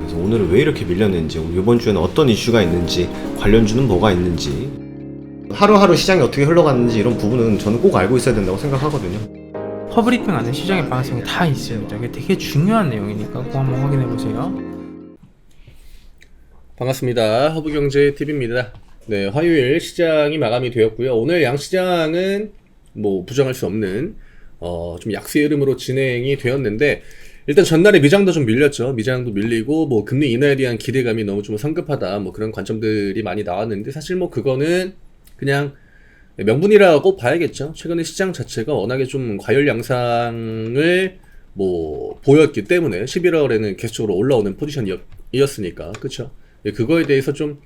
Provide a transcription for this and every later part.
그래서 오늘은 왜 이렇게 밀렸는지, 이번 주에는 어떤 이슈가 있는지, 관련주는 뭐가 있는지, 하루하루 시장이 어떻게 흘러갔는지 이런 부분은 저는 꼭 알고 있어야 된다고 생각하거든요. 퍼브리핑 안에 시장의 방향성이 다 있습니다. 이게 되게 중요한 내용이니까 꼭 한번 확인해 보세요. 반갑습니다. 허브경제TV입니다. 네, 화요일 시장이 마감이 되었고요. 오늘 양시장은 뭐 부정할 수 없는 좀 약세 흐름으로 진행이 되었는데, 일단 전날에 미장도 좀 밀렸죠. 미장도 밀리고 뭐 금리 인하에 대한 기대감이 너무 좀 성급하다, 뭐 그런 관점들이 많이 나왔는데, 사실 뭐 그거는 그냥 명분이라고 봐야겠죠. 최근에 시장 자체가 워낙에 좀 과열 양상을 뭐 보였기 때문에 11월에는 계속적으로 올라오는 포지션이었으니까, 그쵸? 그거에 대해서 좀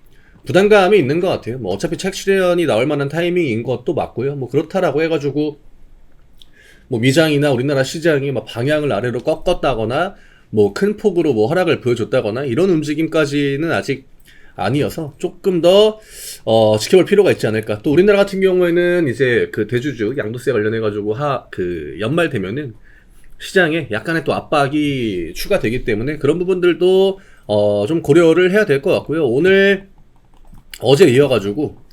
부담감이 있는 것 같아요. 뭐 어차피 책 실현이 나올 만한 타이밍인 것도 맞고요. 뭐 그렇다라고 해가지고 뭐 미장이나 우리나라 시장이 막 방향을 아래로 꺾었다거나 뭐 큰 폭으로 뭐 하락을 보여줬다거나 이런 움직임까지는 아직 아니어서 조금 더 지켜볼 필요가 있지 않을까. 또 우리나라 같은 경우에는 이제 그 대주주 양도세 관련해 가지고 그 연말 되면은 시장에 약간의 또 압박이 추가되기 때문에 그런 부분들도 좀 고려를 해야 될 것 같고요. 오늘 어제 이어가지고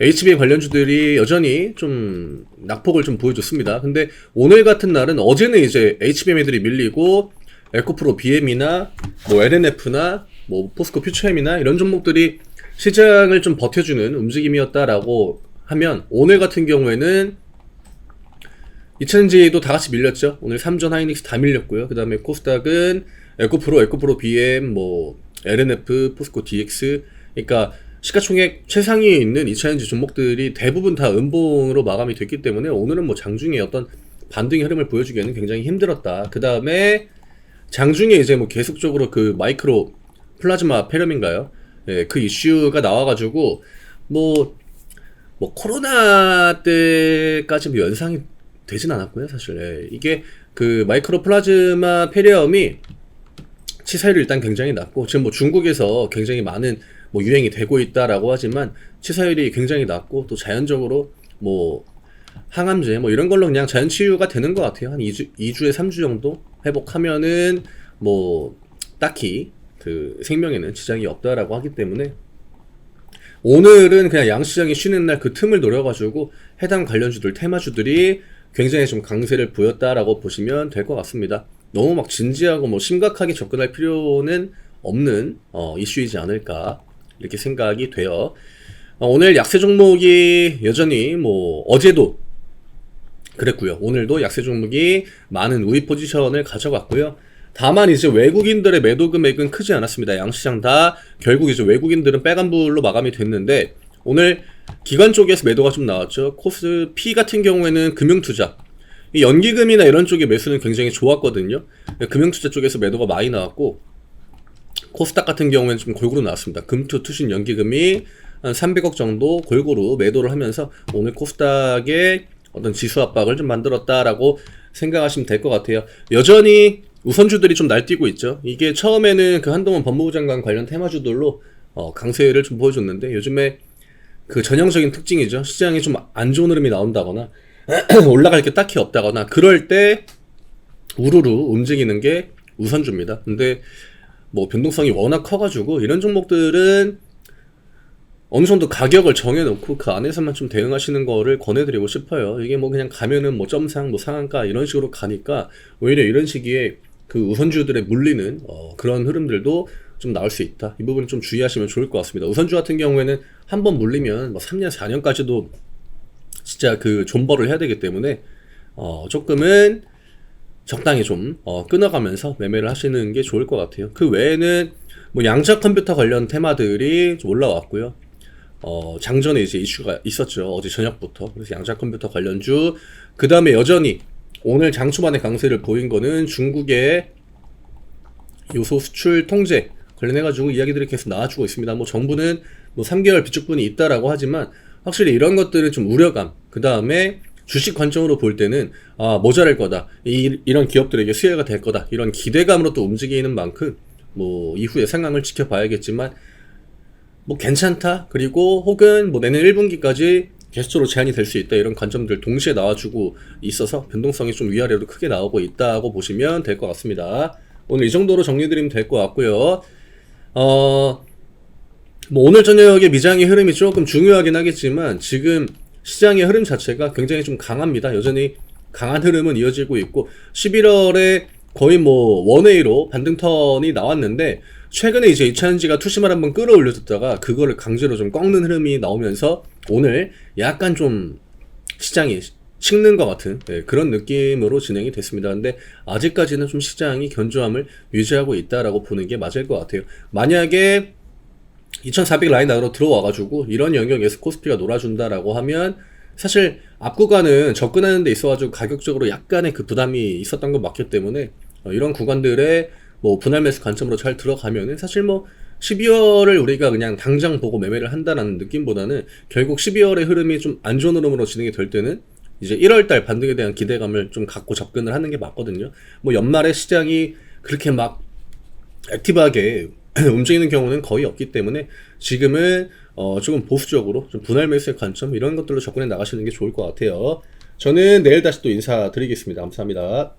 HBM 관련주들이 여전히 좀 낙폭을 좀 보여줬습니다. 근데 오늘 같은 날은, 어제는 이제 HBM 애들이 밀리고 에코프로 BM이나 뭐 LNF나 뭐 포스코 퓨처엠이나 이런 종목들이 시장을 좀 버텨주는 움직임이었다라고 하면, 오늘 같은 경우에는 이천지도 다 같이 밀렸죠. 오늘 삼전 하이닉스 다 밀렸고요. 그 다음에 코스닥은 에코프로 BM, 뭐 LNF, 포스코 DX, 그러니까 시가총액 최상위에 있는 이차전지 종목들이 대부분 다 음봉으로 마감이 됐기 때문에 오늘은 뭐 장중에 어떤 반등의 흐름을 보여주기에는 굉장히 힘들었다. 그 다음에 장중에 이제 뭐 계속적으로 그 마이크로 플라즈마 폐렴인가요? 예, 그 이슈가 나와가지고 뭐 코로나 때까지 뭐 연상이 되진 않았고요, 사실. 예, 이게 그 마이크로 플라즈마 폐렴이 치사율이 일단 굉장히 낮고, 지금 뭐 중국에서 굉장히 많은 뭐 유행이 되고 있다라고 하지만 치사율이 굉장히 낮고, 또 자연적으로 뭐 항암제 뭐 이런 걸로 그냥 자연 치유가 되는 것 같아요. 한 2주에 3주 정도 회복하면은 뭐 딱히 그 생명에는 지장이 없다라고 하기 때문에, 오늘은 그냥 양시장이 쉬는 날 그 틈을 노려가지고 해당 관련주들, 테마주들이 굉장히 좀 강세를 보였다라고 보시면 될 것 같습니다. 너무 막 진지하고 뭐 심각하게 접근할 필요는 없는 이슈이지 않을까, 이렇게 생각이 돼요. 오늘 약세 종목이 여전히 뭐 어제도 그랬고요. 오늘도 약세 종목이 많은 우위 포지션을 가져갔고요. 다만 이제 외국인들의 매도 금액은 크지 않았습니다. 양시장 다 결국 이제 외국인들은 빨간불로 마감이 됐는데, 오늘 기관 쪽에서 매도가 좀 나왔죠. 코스피 같은 경우에는 금융투자, 이 연기금이나 이런 쪽의 매수는 굉장히 좋았거든요. 금융투자 쪽에서 매도가 많이 나왔고, 코스닥 같은 경우에는 좀 골고루 나왔습니다. 금투, 투신, 연기금이 한 300억 정도 골고루 매도를 하면서 오늘 코스닥의 어떤 지수 압박을 좀 만들었다라고 생각하시면 될 것 같아요. 여전히 우선주들이 좀 날뛰고 있죠. 이게 처음에는 그 한동훈 법무부 장관 관련 테마주들로 강세를 좀 보여줬는데, 요즘에 그 전형적인 특징이죠. 시장이 좀 안 좋은 흐름이 나온다거나 올라갈 게 딱히 없다거나 그럴 때 우르르 움직이는 게 우선주입니다. 근데 뭐 변동성이 워낙 커가지고 이런 종목들은 어느 정도 가격을 정해놓고 그 안에서만 좀 대응하시는 거를 권해드리고 싶어요. 이게 뭐 그냥 가면은 뭐 점상, 뭐 상한가 이런 식으로 가니까 오히려 이런 시기에 그 우선주들에 물리는 그런 흐름들도 좀 나올 수 있다. 이 부분을 좀 주의하시면 좋을 것 같습니다. 우선주 같은 경우에는 한번 물리면 뭐 3년, 4년까지도 진짜 그 존버를 해야 되기 때문에 조금은 적당히 좀 끊어가면서 매매를 하시는 게 좋을 것 같아요. 그 외에는 뭐 양자 컴퓨터 관련 테마들이 좀 올라왔고요. 장전에 이제 이슈가 있었죠. 어제 저녁부터. 그래서 양자 컴퓨터 관련주. 그 다음에 여전히 오늘 장초반에 강세를 보인 거는 중국의 요소 수출 통제 관련해가지고 이야기들이 계속 나와주고 있습니다. 뭐 정부는 뭐 3개월 비축분이 있다라고 하지만, 확실히 이런 것들은 좀 우려감, 그 다음에 주식 관점으로 볼 때는 모자랄 거다, 이런 기업들에게 수혜가 될 거다, 이런 기대감으로 또 움직이는 만큼 뭐 이후의 상황을 지켜봐야겠지만 뭐 괜찮다, 그리고 혹은 뭐 내년 1분기까지 계속적으로 제한이 될 수 있다, 이런 관점들 동시에 나와주고 있어서 변동성이 좀 위아래로 크게 나오고 있다고 보시면 될 것 같습니다. 오늘 이 정도로 정리드리면 될 것 같고요. 뭐 오늘 저녁에 미장의 흐름이 조금 중요하긴 하겠지만 지금 시장의 흐름 자체가 굉장히 좀 강합니다. 여전히 강한 흐름은 이어지고 있고 11월에 거의 뭐 원웨이로 반등턴이 나왔는데 최근에 이제 이차전지가 투심을 한번 끌어올려줬다가 그거를 강제로 좀 꺾는 흐름이 나오면서 오늘 약간 좀 시장이 식는 것 같은 그런 느낌으로 진행이 됐습니다. 근데 아직까지는 좀 시장이 견조함을 유지하고 있다라고 보는 게 맞을 것 같아요. 만약에 2400 라인 안으로 들어와가지고 이런 영역에서 코스피가 놀아준다라고 하면 사실 앞 구간은 접근하는 데 있어가지고 가격적으로 약간의 그 부담이 있었던 건 맞기 때문에 이런 구간들에 뭐 분할 매수 관점으로 잘 들어가면은 사실 뭐 12월을 우리가 그냥 당장 보고 매매를 한다라는 느낌보다는 결국 12월의 흐름이 좀 안 좋은 흐름으로 진행이 될 때는 이제 1월달 반등에 대한 기대감을 좀 갖고 접근을 하는 게 맞거든요. 뭐 연말에 시장이 그렇게 막 액티브하게 움직이는 경우는 거의 없기 때문에 지금은 조금 보수적으로 좀 분할 매수의 관점 이런 것들로 접근해 나가시는 게 좋을 것 같아요. 저는 내일 다시 또 인사드리겠습니다. 감사합니다.